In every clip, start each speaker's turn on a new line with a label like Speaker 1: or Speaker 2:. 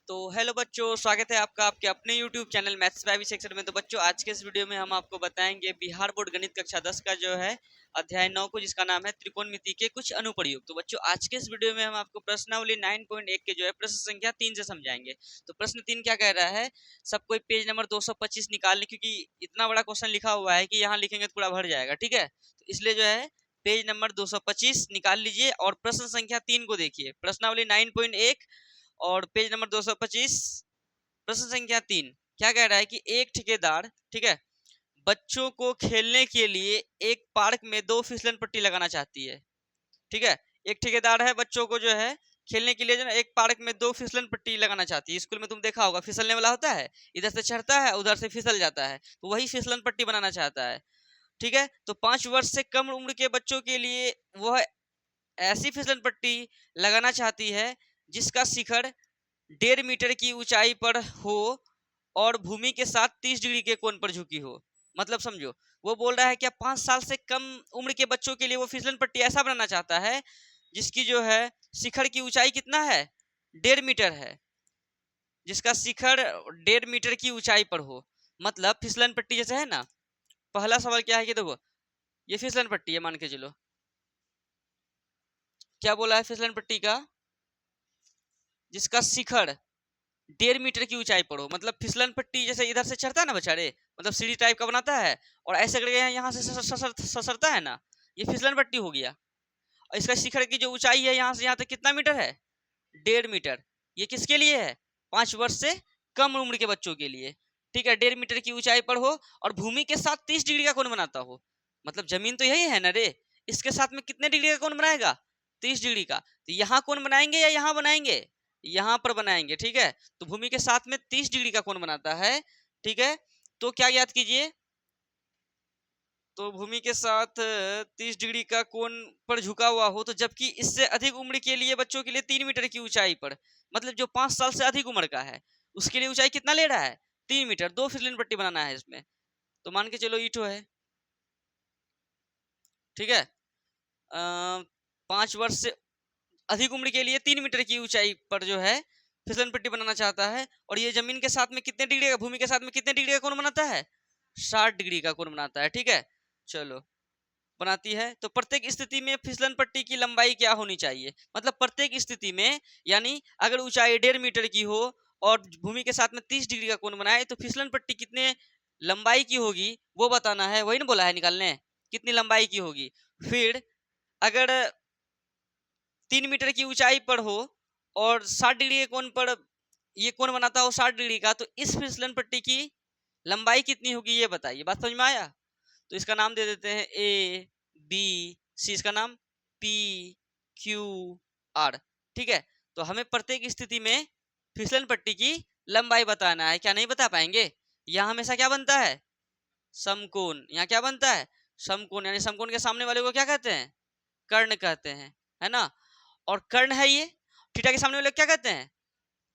Speaker 1: तो हेलो बच्चों, स्वागत है आपका आपके अपने YouTube channel maths by section में। तो बच्चों, आज के इस वीडियो में हम आपको बताएंगे बिहार बोर्ड गणित कक्षा 10 का जो है अध्याय 9 को, जिसका नाम है त्रिकोणमिति के कुछ अनुप्रयोग। तो बच्चों, आज के इस वीडियो में हम आपको प्रश्नावली 9.1 के जो है प्रश्न संख्या 3 से समझाएंगे। तो प्रश्न 3 क्या कह रहा है, सब कोई पेज नंबर 225 निकाल लें, क्योंकि इतना बड़ा क्वेश्चन लिखा हुआ है कि यहाँ लिखेंगे तो पूरा भर जाएगा। ठीक है, तो इसलिए जो है पेज नंबर 225 निकाल लीजिए और प्रश्न संख्या 3 को देखिए। प्रश्नावली 9.1 और पेज नंबर 225 प्रश्न संख्या 3 क्या कह रहा है कि एक ठेकेदार, ठीक है, बच्चों को खेलने के लिए एक पार्क में 2 फिसलन पट्टी लगाना चाहती है। ठीक है, एक ठेकेदार है, बच्चों को जो है खेलने के लिए जो है एक पार्क में 2 फिसलन पट्टी लगाना चाहती है। स्कूल में तुम देखा होगा, फिसलने वाला होता है, इधर से चढ़ता है उधर से फिसल जाता है, तो वही फिसलन पट्टी बनाना चाहता है। ठीक है, तो 5 वर्ष से कम उम्र के बच्चों के लिए वह ऐसी फिसलन पट्टी लगाना चाहती है जिसका शिखर 1.5 मीटर की ऊंचाई पर हो और भूमि के साथ 30 डिग्री के कोण पर झुकी हो। मतलब समझो, वो बोल रहा है कि 5 साल से कम उम्र के बच्चों के लिए वो फिसलन पट्टी ऐसा बनाना चाहता है जिसकी जो है शिखर की ऊंचाई कितना है, 1.5 मीटर है, जिसका शिखर 1.5 मीटर की ऊंचाई पर हो। मतलब फिसलन पट्टी जैसे है ना, पहला सवाल क्या है कि देखो, ये फिसलन पट्टी है, मान के चलो, क्या बोला है फिसलन पट्टी का, जिसका शिखर 1.5 मीटर की ऊंचाई पर हो। मतलब फिसलन पट्टी जैसे इधर से चढ़ता है ना बेचारे, मतलब सीढ़ी टाइप का बनाता है और ऐसे करके यहाँ से ससरता है ना, ये फिसलन पट्टी हो गया। और इसका शिखर की जो ऊंचाई है यहाँ से यहाँ तक कितना मीटर है, 1.5 मीटर। ये किसके लिए है, 5 वर्ष से कम उम्र के बच्चों के लिए। ठीक है, 1.5 मीटर की ऊंचाई पर हो और भूमि के साथ 30 डिग्री का कोण बनाता हो। मतलब जमीन तो यही है ना रे, इसके साथ में कितने डिग्री का कोण बनाएगा, 30 डिग्री का। तो यहाँ कोण बनाएंगे या यहाँ बनाएंगे, यहाँ पर बनाएंगे। ठीक है, तो भूमि के साथ में 30 डिग्री का कोण बनाता है। ठीक है, तो क्या याद कीजिए, तो भूमि के साथ 30 डिग्री का कोण पर झुका हुआ हो, तो जबकि इससे अधिक उम्र के लिए बच्चों के लिए 3 मीटर की ऊंचाई पर, मतलब जो 5 साल से अधिक उम्र का है उसके लिए ऊंचाई कितना ले रहा है, 3 मीटर। 2 फिसलन पट्टी बनाना है इसमें, तो मान के चलो ईंटो है। ठीक है, 5 वर्ष से अधिक उम्र के लिए 3 मीटर की ऊंचाई पर जो है फिसलन पट्टी बनाना चाहता है, और ये जमीन के साथ में कितने डिग्री का, भूमि के साथ में कितने डिग्री का कोण बनाता है, 60 डिग्री का कोण बनाता है। ठीक है, चलो बनाती है। तो प्रत्येक स्थिति में फिसलन पट्टी की लंबाई क्या होनी चाहिए, मतलब प्रत्येक स्थिति में, यानी अगर ऊंचाई 1.5 मीटर की हो और भूमि के साथ में 30 डिग्री का कोण बनाए, तो फिसलन पट्टी कितने लंबाई की होगी वो बताना है। वही ना बोला है निकालने, कितनी लंबाई की होगी। फिर अगर 3 मीटर की ऊंचाई पर हो और 60 डिग्री के कोण पर ये कोण बनाता हो 60 डिग्री का, तो इस फिसलन पट्टी की लंबाई कितनी होगी ये बताइए। बात समझ में आया? तो इसका नाम दे देते हैं ए बी सी, इसका नाम पी क्यू आर। ठीक है, तो हमें प्रत्येक स्थिति में फिसलन पट्टी की लंबाई बताना है। क्या नहीं बता पाएंगे? यहाँ हमेशा क्या बनता है, समकोण। यहाँ क्या बनता है, समकोण। यानी समकोण के सामने वाले को क्या कहते हैं, कर्ण कहते हैं, है ना। और कर्ण है ये, थीटा के सामने वाले क्या कहते हैं,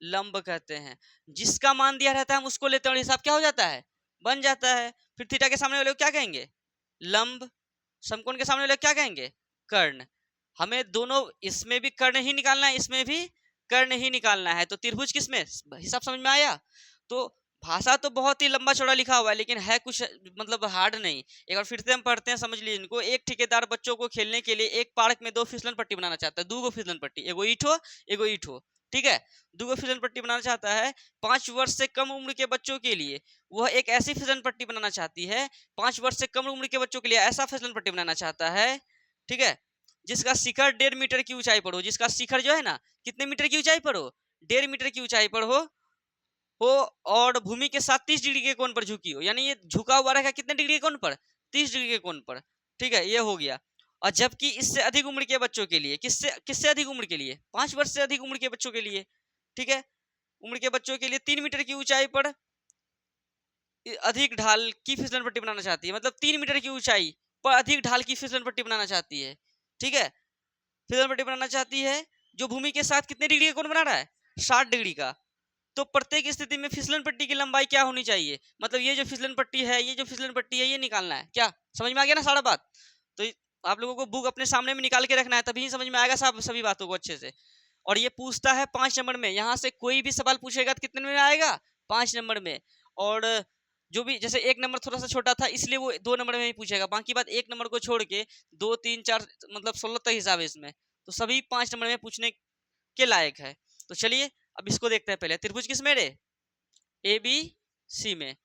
Speaker 1: लंब कहते हैं। जिसका मान दिया रहता है हम उसको लेते हैं और हिसाब क्या हो जाता है, बन जाता है। फिर थीटा के सामने वाले को क्या कहेंगे, लंब। समकोण के सामने वाले क्या कहेंगे, कर्ण। हमें दोनों, इसमें भी कर्ण ही निकालना है, इसमें भी कर्ण ही निकालना है। तो त्रिभुज किसमें, हिसाब समझ में आया? तो भाषा तो बहुत ही लंबा चौड़ा लिखा हुआ है, लेकिन है कुछ मतलब हार्ड नहीं। एक बार फिर से हम पढ़ते हैं, समझ लीजिए इनको। एक ठेकेदार बच्चों को खेलने के लिए एक पार्क में 2 फिसलन पट्टी बनाना चाहता है, 2 फिसलन पट्टी, एगो ईंटो एगो ईंटो। ठीक है, 2 फिसलन पट्टी बनाना चाहता है 5 वर्ष से कम उम्र के बच्चों के लिए। वह एक ऐसी फिसलन पट्टी बनाना चाहती है, 5 वर्ष से कम उम्र के बच्चों के लिए ऐसा फिसलन पट्टी बनाना चाहता है। ठीक है, जिसका शिखर 1.5 मीटर की ऊंचाई पर हो, जिसका शिखर जो है ना कितने मीटर की ऊंचाई पर हो, 1.5 मीटर की ऊंचाई पर हो और भूमि के साथ 30 डिग्री के कोण पर झुकी हो। यानी ये झुका हुआ रहेगा कितने डिग्री के कोण पर, 30 डिग्री के कोण पर। ठीक है, ये हो गया। और जबकि इससे अधिक उम्र के बच्चों के लिए, किससे किससे अधिक उम्र के लिए, 5 वर्ष से अधिक उम्र के बच्चों के लिए। ठीक है, उम्र के बच्चों के लिए 3 मीटर की ऊंचाई पर अधिक ढाल की फिसलन पट्टी बनाना चाहती है। मतलब 3 मीटर की ऊंचाई पर अधिक ढाल की फिसलन पट्टी बनाना चाहती है। ठीक है, फिसलन पट्टी बनाना चाहती है जो भूमि के साथ कितने डिग्री का कोण बना रहा है, 60 डिग्री का। तो प्रत्येक स्थिति में फिसलन पट्टी की लंबाई क्या होनी चाहिए, मतलब ये जो फिसलन पट्टी है, ये जो फिसलन पट्टी है, ये निकालना है। क्या समझ में आ गया ना सारा बात? तो आप लोगों को बुक अपने सामने में निकाल के रखना है, तभी समझ में आएगा सब सभी बातों को अच्छे से। और ये पूछता है 5 नंबर में। यहाँ से कोई भी सवाल पूछेगा तो कितने में आएगा? 5 नंबर में। और जो भी, जैसे 1 नंबर थोड़ा सा छोटा था इसलिए वो 2 नंबर में ही पूछेगा, बाकी बात 1 नंबर को छोड़ के 2 3 4 मतलब 16 तक हिसाब है इसमें, तो सभी 5 नंबर में पूछने के लायक है। तो चलिए अब इसको देखते हैं। पहले त्रिभुज किस में रे? ए बी सी में।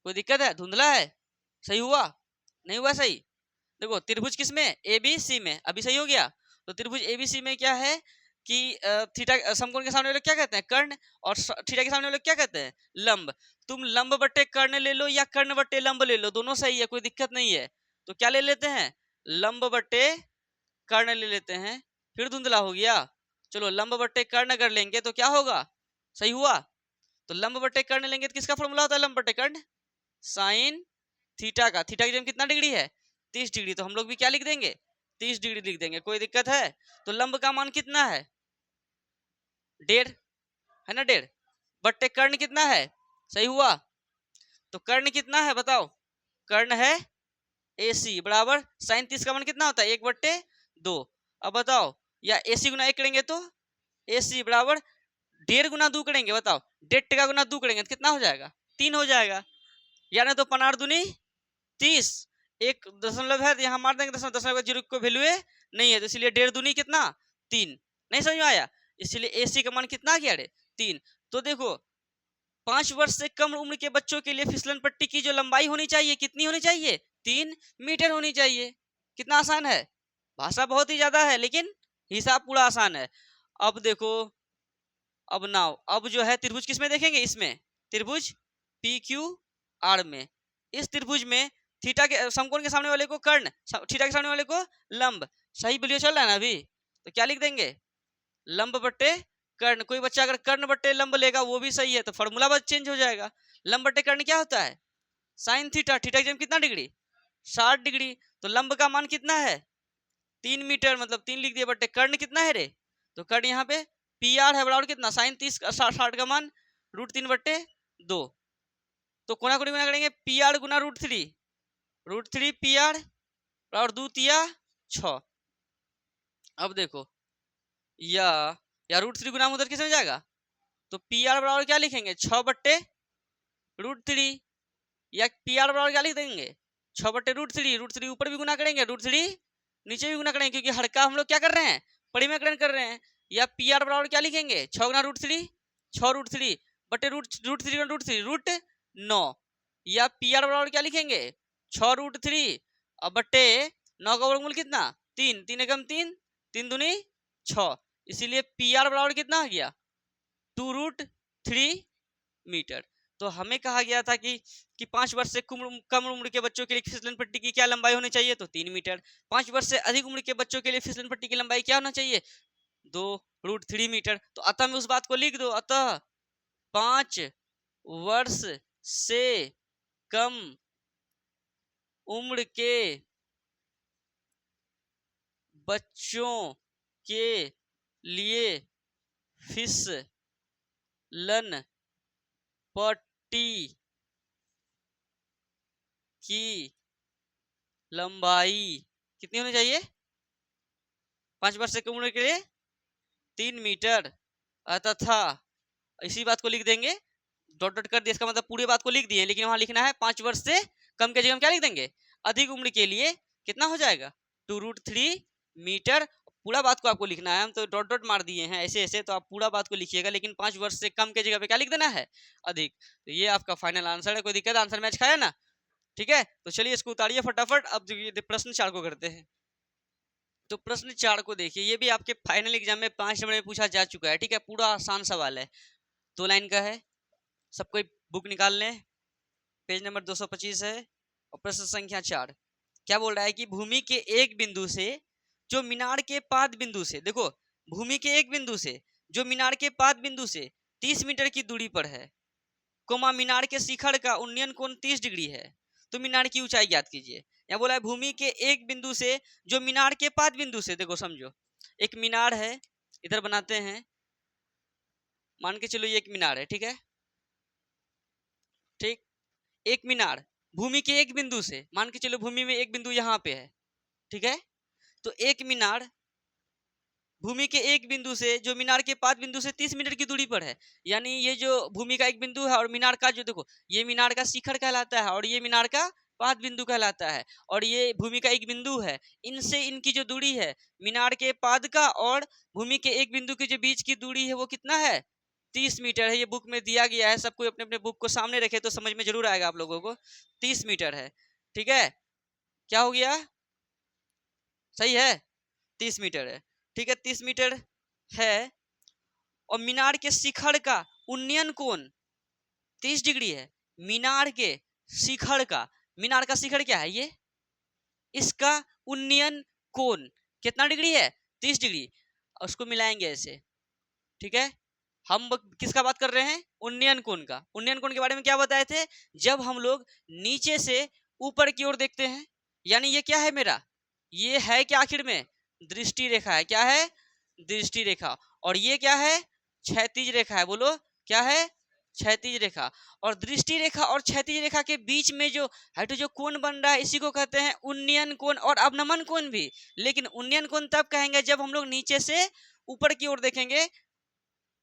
Speaker 1: कोई दिक्कत है? धुंधला है? सही हुआ? नहीं हुआ सही? देखो त्रिभुज किस में? ए बी सी में। अभी सही हो गया? तो त्रिभुज ए बी सी में क्या है कि थीटा समकोण के सामने वाले क्या कहते हैं? कर्ण, और थीटा के सामने वाले क्या कहते हैं? लंब। तुम लंब बट्टे कर्ण ले लो या कर्ण बट्टे लंब ले लो, दोनों सही है, कोई दिक्कत नहीं है। तो क्या ले लेते हैं? लंब बट्टे कर्ण ले लेते हैं। फिर धुंधला हो गया? चलो लंब बट्टे कर्ण अगर लेंगे तो क्या होगा? सही हुआ? तो लंब बट्टे कर्ण लेंगे तो किसका फॉर्मूला होता है? लंब बट्टे कर्ण साइन थीटा का। थीटा की जगह कितना डिग्री है? 30 डिग्री। तो हम लोग भी क्या लिख देंगे? 30 डिग्री लिख देंगे। कोई दिक्कत है? तो लंब का मान कितना है? 1.5 है ना, 1.5 बट्टे कर्ण कितना है? सही हुआ? तो कर्ण कितना है बताओ? कर्ण है AC बराबर साइन 30 का मान कितना होता है? 1/2। अब बताओ, या AC गुना 1 करेंगे तो AC बराबर 1.5 गुना 2 करेंगे, बताओ 1.5 का गुना 2 करेंगे तो कितना हो जाएगा? 3 हो जाएगा। यानी तो 15 दूनी 30, एक दशमलव है तो यहाँ मार देंगे दशमलव, दशमलव जीरो को वैल्यू है नहीं है, तो इसलिए 1.5 दूनी कितना? 3। नहीं समझ में आया? इसलिए AC का मान कितना आ गया रे? 3। तो देखो 5 वर्ष से कम उम्र के बच्चों के लिए फिसलन पट्टी की जो लंबाई होनी चाहिए कितनी होनी चाहिए? 3 मीटर होनी चाहिए। कितना आसान है? भाषा बहुत ही ज्यादा है लेकिन हिसाब पूरा आसान है। अब देखो, अब नाउ अब जो है त्रिभुज किस में देखेंगे? इसमें त्रिभुज PQR में। इस त्रिभुज में थीटा के समकोण के सामने वाले को कर्ण, थीटा के सामने वाले को लंब। सही वीडियो चल रहा है ना अभी? तो क्या लिख देंगे? लंब बट्टे कर्ण। कोई बच्चा अगर कर्ण बट्टे लंब लेगा वो भी सही है, तो फॉर्मूला बस चेंज हो जाएगा। लंब बट्टे कर्ण क्या होता है? Sine theta. थीटा की जगह कितना डिग्री? 60 डिग्री। तो लंब का मान कितना है? 3 मीटर, मतलब 3 लिख दिए, बट्टे कर्ण कितना है रे? तो कर्ण यहाँ पे PR है बराबर कितना? साइन 30 60 का मान √3/2। तो कोना कोनी गुना करेंगे PR गुना √3 PR बराबर 2 तिया 6। अब देखो या √3 गुना उधर किस में जाएगा? तो PR बराबर क्या लिखेंगे? 6/√3। या PR बराबर क्या लिख देंगे? 6/√3। √3 ऊपर भी गुना करेंगे, √3 नीचे भी गुना करेंगे, क्योंकि हड़का हम लोग क्या कर रहे हैं? परिमेयकरण कर रहे हैं। या PR बराबर क्या लिखेंगे? 6 गुना √3, 6 √3 बटे √3 गुना √3 √9। या PR बराबर क्या लिखेंगे? 6 √3 अब बटे 9 का वर्गमूल कितना? 3, 3 एकम 3, 3 दूनी 6। इसीलिए PR बराबर कितना आ गया? 2√3 मीटर। तो हमें कहा गया था कि 5 वर्ष से कम उम्र के बच्चों के लिए फिसलन पट्टी की क्या लंबाई होनी चाहिए? तो 3 मीटर। 5 वर्ष से अधिक उम्र के बच्चों के लिए फिसलन पट्टी की लंबाई क्या होना चाहिए? 2√3 मीटर। तो अतः में उस बात को लिख दो, अतः 5 वर्ष से कम उम्र के बच्चों के लिए फिसलन पट्टी की लंबाई कितनी होनी चाहिए? 5 वर्ष से कम उम्र के लिए 3 मीटर। तथा इसी बात को लिख देंगे, डॉट डॉट कर दिया, इसका मतलब पूरी बात को लिख दिए, लेकिन वहां लिखना है 5 वर्ष से कम के जगह हम क्या लिख देंगे? अधिक उम्र के लिए कितना हो जाएगा? 2√3 मीटर। पूरा बात को आपको लिखना है, हम तो डॉट डॉट मार दिए हैं ऐसे ऐसे, तो आप पूरा बात को लिखिएगा, लेकिन 5 वर्ष से कम के जगह पे क्या लिख देना है? अधिक। तो ये आपका फाइनल आंसर है। कोई दिक्कत? आंसर मैच खाया ना? ठीक है, तो चलिए इसको उतारिए फटाफट। अब जो प्रश्न 4 को करते हैं। तो प्रश्न 4 को देखिए, ये भी आपके फाइनल एग्जाम में 5 नंबर में पूछा जा चुका है। ठीक है, पूरा आसान सवाल है, 2 लाइन का है। सब कोई बुक निकाल लें, पेज नंबर 225 है। और प्रश्न संख्या 4 क्या बोल रहा है कि भूमि के एक बिंदु से जो मीनार के पाद बिंदु से, देखो भूमि के एक बिंदु से जो मीनार के पाद बिंदु से 30 मीटर की दूरी पर है, कोमा मीनार के शिखर का उन्नयन कोण 30 डिग्री है, तो मीनार की ऊंचाई ज्ञात कीजिए। या बोला है भूमि के एक बिंदु से जो मीनार के पाद बिंदु से, देखो समझो एक मीनार है, इधर बनाते हैं, मान के चलो ये एक मीनार है, ठीक है, ठीक, एक मीनार भूमि के एक बिंदु से, मान के चलो भूमि में एक बिंदु यहाँ पे है, ठीक है, तो एक मीनार भूमि के एक बिंदु से जो मीनार के 5 बिंदु से 30 मीटर की दूरी पर है। यानी ये जो भूमि का एक बिंदु है और मीनार का जो देखो ये मीनार का शिखर कहलाता है और ये मीनार का 5 बिंदु कहलाता है और ये भूमि का एक बिंदु है। इनसे इनकी जो दूरी है मीनार के पाद का और भूमि के एक बिंदु के जो बीच की दूरी है वो कितना है 30 मीटर है। ये बुक में दिया गया है, सब कोई अपने अपने बुक को सामने रखे तो समझ में जरूर आएगा आप लोगों को। 30 मीटर है, ठीक है। क्या हो गया, सही है, 30 मीटर है, ठीक है। 30 मीटर है और मीनार के शिखर का उन्नयन कोण 30 डिग्री है। मीनार के शिखर का, मीनार का शिखर क्या है ये, इसका उन्नयन कोण कितना डिग्री है 30 डिग्री। उसको मिलाएंगे ऐसे, ठीक है। हम किसका बात कर रहे हैं, उन्नयन कोण का। उन्नयन कोण के बारे में क्या बताए थे, जब हम लोग नीचे से ऊपर की ओर देखते हैं, यानी ये क्या है मेरा, ये है क्या आखिर में दृष्टि रेखा है। क्या है, दृष्टि रेखा। और ये क्या है, क्षैतिज रेखा है। बोलो क्या है, क्षैतिज रेखा। और दृष्टि रेखा और क्षैतिज रेखा के बीच में जो है जो कोण बन रहा है इसी को कहते हैं उन्नयन कोण और अवनमन कोण भी। लेकिन उन्नयन कोण तब कहेंगे जब हम लोग नीचे से ऊपर की ओर देखेंगे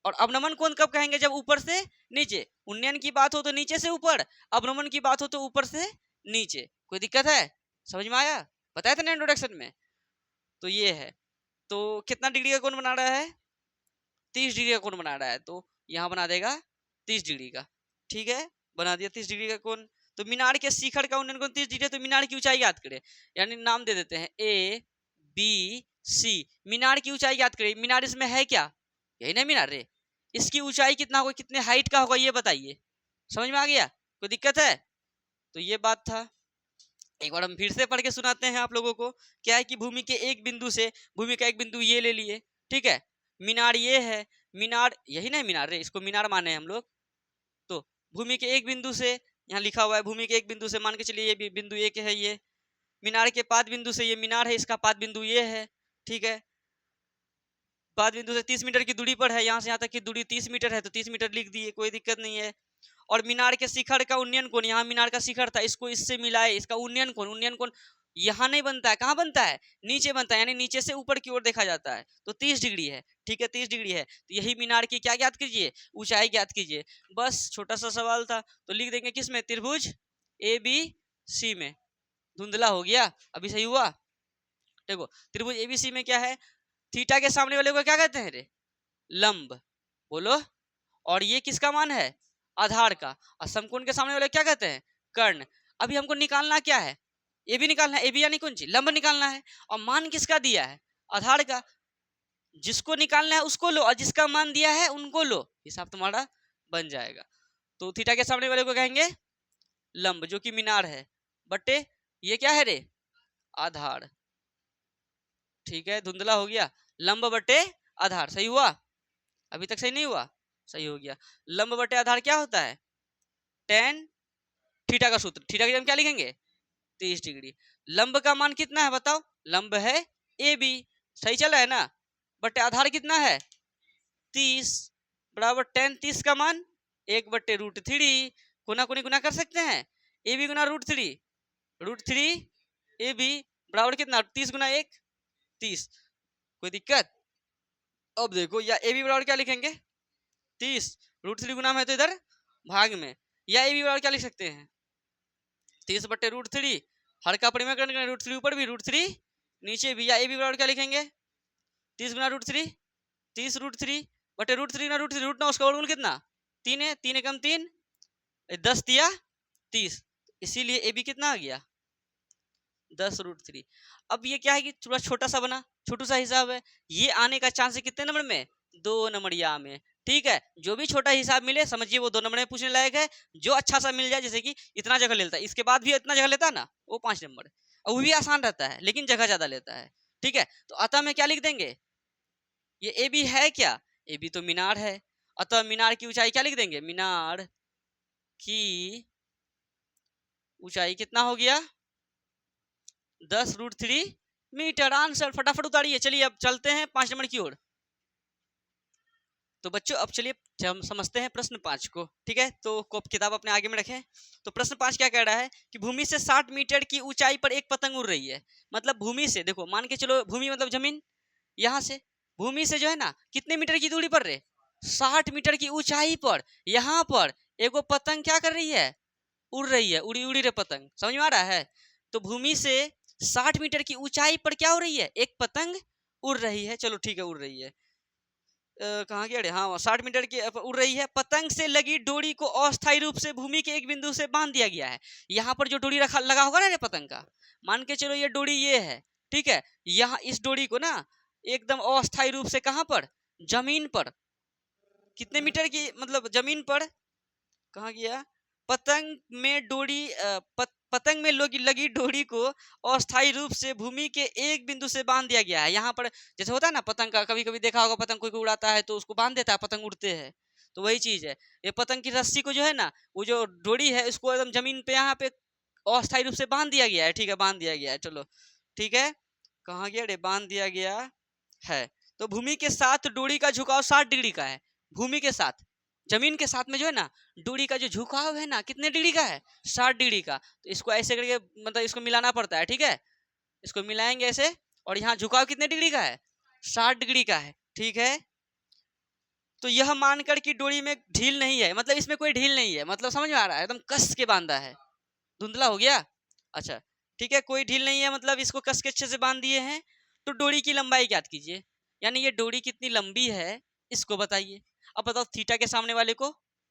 Speaker 1: और अवनमन कोण कब कहेंगे, जब ऊपर से नीचे। उन्नयन की बात हो तो नीचे से ऊपर, अवनमन की बात हो तो ऊपर से नीचे। कोई दिक्कत है, समझ में आया, बताया था ना इंट्रोडक्शन में। तो ये है, तो कितना डिग्री का कोण बना रहा है, 30 डिग्री का कोण बना रहा है। तो यहाँ बना देगा 30 डिग्री का, ठीक है, बना दिया 30 डिग्री का कोण। तो मीनार के शिखर का उन्नयन कोण 30 डिग्री है, तो मीनार की ऊंचाई याद करें, यानी नाम दे देते हैं ए बी सी। मीनार की ऊंचाई याद करें, मीनार इसमें है क्या, यही ना मीनार रे। इसकी ऊंचाई कितना होगा, कितने हाइट का होगा ये बताइए, समझ में आ गया, कोई दिक्कत है। तो ये बात था, एक बार हम फिर से पढ़ के सुनाते हैं आप लोगों को। क्या है कि भूमि के एक बिंदु से, भूमि का एक बिंदु ये ले लिए, ठीक है, मीनार ये है, मीनार यही ना मीनार रे, इसको मीनार माने हम लोग। तो भूमि के एक बिंदु से, यहाँ लिखा हुआ है भूमि के एक बिंदु से, मान के चलिए ये बिंदु एक है, ये मीनार के पाद बिंदु से ये मीनार है, इसका पाद बिंदु ये है, ठीक है। पाद बिंदु से 30 मीटर की दूरी पर है, यहाँ से यहाँ तक की दूरी 30 मीटर है, तो 30 मीटर लिख दिए, कोई दिक्कत नहीं है। और मीनार के शिखर का उन्नयन कोण, यहाँ मीनार का शिखर था, इसको इससे मिलाए, इसका उन्नयन कोण, उन्नयन कोण यहाँ नहीं बनता है, कहाँ बनता है, नीचे बनता है, यानी नीचे से ऊपर की ओर देखा जाता है। तो 30 डिग्री है, ठीक है, 30 डिग्री है। तो यही मीनार की क्या ज्ञात कीजिए, ऊंचाई ज्ञात कीजिए। बस छोटा सा सवाल था, तो लिख देंगे किस में, त्रिभुज ए बी सी में। धुंधला हो गया, अभी सही हुआ। देखो त्रिभुज एबीसी में क्या है, थीटा के सामने वाले को क्या कहते हैं रे, लंब। बोलो, और ये किसका मान है, आधार का। और समकोण के सामने वाले क्या कहते हैं, कर्ण। अभी हमको निकालना क्या है, ये भी निकालना है, ए बी यानी कौन सी, लंब निकालना है। और मान किसका दिया है, आधार का। जिसको निकालना है उसको लो और जिसका मान दिया है उनको लो, हिसाब तुम्हारा बन जाएगा। तो थीटा के सामने वाले को कहेंगे लंब, जो कि मीनार है, बटे ये क्या है रे, आधार। ठीक है, धुंधला हो गया, लंब बटे आधार, सही हुआ, अभी तक सही नहीं हुआ, सही हो गया। लंब बटे आधार क्या होता है, टेन थीटा का सूत्र, थीटा की जगह क्या लिखेंगे 30 डिग्री। लंब का मान कितना है बताओ, लंब है ए बी, सही चला है ना, बटे आधार कितना है 30, बराबर टेन 30 का मान 1/√3, गुना गुनी गुना कर सकते हैं, A B Guna √3, √3 A B बराबर कितना 30 गुना 1 30। कोई दिक्कत, अब देखो या ए बी बराबर क्या लिखेंगे 30, √3 गुना में है तो इधर भाग में, या ए बी बराबर क्या लिख सकते हैं 30/√3, हर का परिमेय करने √3 ऊपर भी √3 नीचे भी, या ए बी बराबर क्या लिखेंगे 30 गुना √3, 30 √3 बटे √3 गुना √3, √9 उसका वर्गमूल कितना 3 है, 3 एकम 3, 10 दिया 30, इसीलिए ए बी कितना आ गया 10√3। अब ये क्या है कि थोड़ा छोटा सा बना, छोटू सा हिसाब है, ये आने का चांस है कितने नंबर में, 2 नंबरिया में। ठीक है, जो भी छोटा हिसाब मिले समझिए वो 2 नंबर में पूछने लायक है, जो अच्छा सा मिल जाए जैसे कि इतना जगह लेता है, इसके बाद भी इतना जगह लेता है ना वो 5 नंबर, और वो भी आसान रहता है लेकिन जगह ज्यादा लेता है। ठीक है, तो अतः में क्या लिख देंगे, ये ए बी है क्या, ए बी तो मीनार है, अतः मीनार की ऊंचाई क्या लिख देंगे, मीनार की ऊंचाई कितना हो गया 10√3 मीटर। आंसर फटाफट उतारिए। चलिए अब चलते हैं 5 नंबर की ओर। तो बच्चों अब चलिए हम समझते हैं प्रश्न 5 को। ठीक है, तो किताब अपने आगे में रखें। तो प्रश्न 5 क्या कह रहा है कि भूमि से 60 मीटर की ऊंचाई पर एक पतंग उड़ रही है। मतलब भूमि से देखो, मान के चलो भूमि मतलब जमीन, यहाँ से भूमि से जो है ना कितने मीटर की दूरी पर रे, 60 मीटर की ऊंचाई पर यहाँ पर एगो पतंग क्या कर रही है, उड़ रही है, उड़ी उड़ी रे पतंग, समझ में आ रहा है। तो भूमि से 60 मीटर की ऊंचाई पर क्या हो रही है, एक पतंग उड़ रही है, चलो ठीक है उड़ रही है, कहाँ गया रे, हाँ 60 मीटर की उड़ रही है। पतंग से लगी डोरी को अस्थायी रूप से भूमि के एक बिंदु से बांध दिया गया है। यहाँ पर जो डोरी रखा लगा होगा ना रे पतंग का, मान के चलो ये डोरी ये है, ठीक है, यहाँ इस डोरी को ना एकदम अस्थायी रूप से कहाँ पर, जमीन पर, कितने मीटर की मतलब जमीन पर, कहाँ गया, पतंग में डोरी पतंग में लगी डोरी को अस्थायी रूप से भूमि के एक बिंदु से बांध दिया गया है। यहाँ पर जैसे होता है ना पतंग का, कभी कभी देखा होगा पतंग कोई उड़ाता है तो उसको बांध देता है, पतंग उड़ते हैं, तो वही चीज है। ये पतंग की रस्सी को जो है ना, वो जो डोरी है उसको एकदम जमीन पे यहाँ पे अस्थायी रूप से बांध दिया गया है, ठीक है बांध दिया गया है, चलो ठीक है, कहाँ गया रे, बांध दिया गया है। तो भूमि के साथ डोरी का झुकाव 60 डिग्री का है, भूमि के साथ, जमीन के साथ में जो है ना डोरी का जो झुकाव है ना कितने डिग्री का है, 60 डिग्री का। तो इसको ऐसे करके मतलब इसको मिलाना पड़ता है, ठीक है, इसको मिलाएंगे ऐसे, और यहाँ झुकाव कितने डिग्री का है, 60 डिग्री का है, ठीक है। तो यह मानकर कि डोरी में ढील नहीं है, मतलब इसमें कोई ढील नहीं है, मतलब समझ में आ रहा है, एकदम कस के बांधा है, धुंधला हो गया, अच्छा ठीक है, कोई ढील नहीं है, मतलब इसको कस के अच्छे से बांध दिए हैं। तो डोरी की लंबाई ज्ञात कीजिए, यानी ये डोरी कितनी लंबी है इसको बताइए। अब बताओ थीटा के सामने वाले को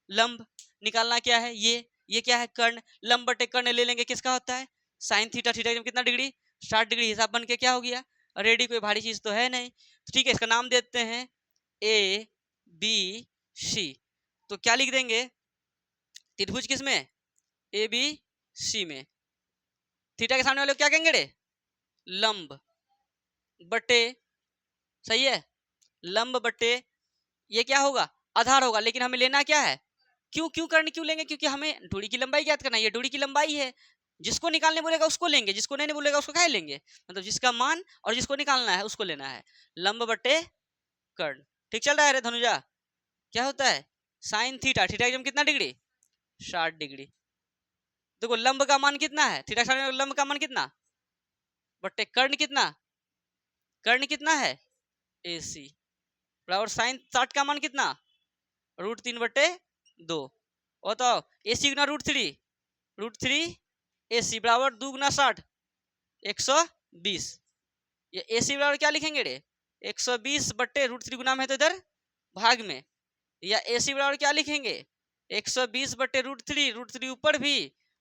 Speaker 1: लंब निकालना, क्या है ये क्या है, कर्ण, लंब बटे कर्ण ले लेंगे, किसका होता है, साइन थीटा, थीटा कितना डिग्री, 60 डिग्री, हिसाब बन के क्या हो गया, रेडी, कोई भारी चीज तो है नहीं, तो ठीक है इसका नाम देते हैं ए बी सी। तो क्या लिख देंगे, त्रिभुज किसमें, ए बी सी में, थीटा के सामने वाले को क्या कहेंगे रे, लंब बटे, सही है, लंब बटे ये क्या होगा, आधार होगा, लेकिन हमें लेना क्या है, क्यों क्यों कर्ण क्यों लेंगे, क्योंकि हमें डोरी की लंबाई ज्ञात करना है, ये डोरी की लंबाई है, जिसको निकालने बोलेगा उसको लेंगे, जिसको नहीं बोलेगा उसको क्या लेंगे, मतलब जिसका मान और जिसको निकालना है उसको लेना है, लंब बटे कर्ण, ठीक चल रहा है रे धनुजा, क्या होता है साइन थीटा, थीटा एकदम कितना डिग्री, 60 डिग्री। देखो लंब का मान कितना है, थीटा के लंब का मान कितना, बटे कर्ण कितना, कर्ण कितना है ए सी, बराबर साइन 60 का मान कितना, √3/2, बताओ ए सी गुना √3, √3 ए सी बराबर 2 गुना 60, 120, ये ए सी बराबर क्या लिखेंगे रे, 120 बट्टे √3 गुना में है तो इधर भाग में, या ए सी बराबर क्या लिखेंगे, 120 बट्टे √3 ऊपर भी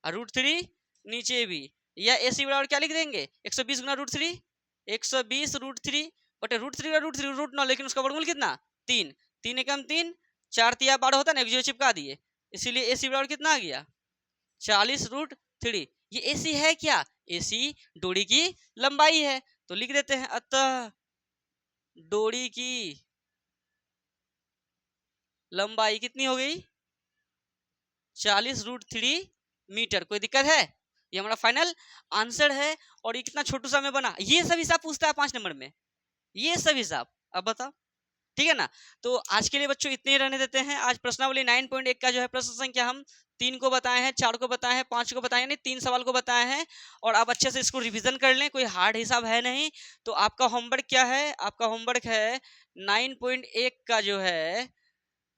Speaker 1: और √3 नीचे भी, या ए सी बराबर क्या लिख देंगे, 120 गुना √3, 120 √3 बटे √3 रूट 9, लेकिन उसका वर्गमूल कितना 3, 3 एकम 3, 4 तिया 12 होता है ना, एक जीरो चिपका दिए, इसीलिए ए सी बराबर कितना आ गया 40√3। ये ए सी है क्या, ए सी डोरी की लंबाई है, तो लिख देते हैं, अतः डोरी की लंबाई कितनी हो गई 40√3 मीटर। कोई दिक्कत है, ये हमारा फाइनल आंसर है। और ये कितना छोटू सा में बना, ये सब हिसाब पूछता है 5 नंबर में, ये सब हिसाब, अब बताओ ठीक है ना। तो आज के लिए बच्चों इतने ही रहने देते हैं। आज प्रश्नावली 9.1 का जो है प्रश्न संख्या हम 3 को बताए हैं, 4 को बताए हैं, 5 को बताए हैं, नहीं 3 सवाल को बताए हैं, और आप अच्छे से इसको रिवीजन कर लें, कोई हार्ड हिसाब है नहीं। तो आपका होमवर्क क्या है, आपका होमवर्क है 9.1 का जो है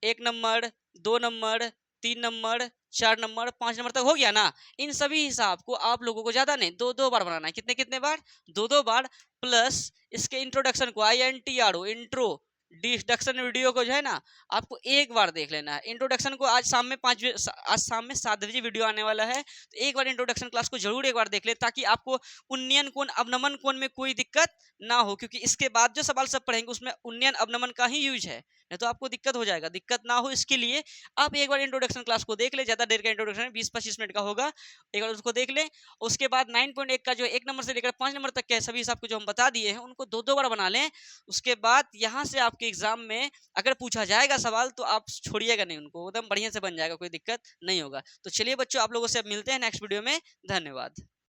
Speaker 1: 1 number, 2 number, 3 number, 4 number, 5 number तक हो गया ना। इन सभी हिसाब को आप लोगों को ज्यादा नहीं, 2-2 बार बनाना है। कितने कितने बार, 2-2 बार, प्लस इसके इंट्रोडक्शन को INTRO इंट्रो डिस्ट्रक्शन वीडियो को जो है ना आपको एक बार देख लेना है। इंट्रोडक्शन को आज शाम में 7 बजे वीडियो आने वाला है, तो एक बार इंट्रोडक्शन क्लास को जरूर एक बार देख ले, ताकि आपको उन्नयन कोण अवनमन कोण में कोई दिक्कत ना हो, क्योंकि इसके बाद जो सवाल सब पढ़ेंगे उसमें उन्नयन अवनमन का ही यूज है, नहीं तो आपको दिक्कत हो जाएगा। दिक्कत ना हो इसके लिए आप एक बार इंट्रोडक्शन क्लास को देख ले, ज्यादा देर का इंट्रोडक्शन 20-25 मिनट का होगा, एक बार उसको देख ले। उसके बाद 9.1 का जो 1 नंबर से लेकर 5 नंबर तक के सभी हिसाब को जो हम बता दिए हैं उनको 2-2 बार बना लें। उसके बाद यहाँ से आपके एग्जाम में अगर पूछा जाएगा सवाल तो आप छोड़िएगा नहीं, उनको एकदम बढ़िया से बन जाएगा, कोई दिक्कत नहीं होगा। तो चलिए बच्चों, आप लोगों से अब मिलते हैं नेक्स्ट वीडियो में, धन्यवाद।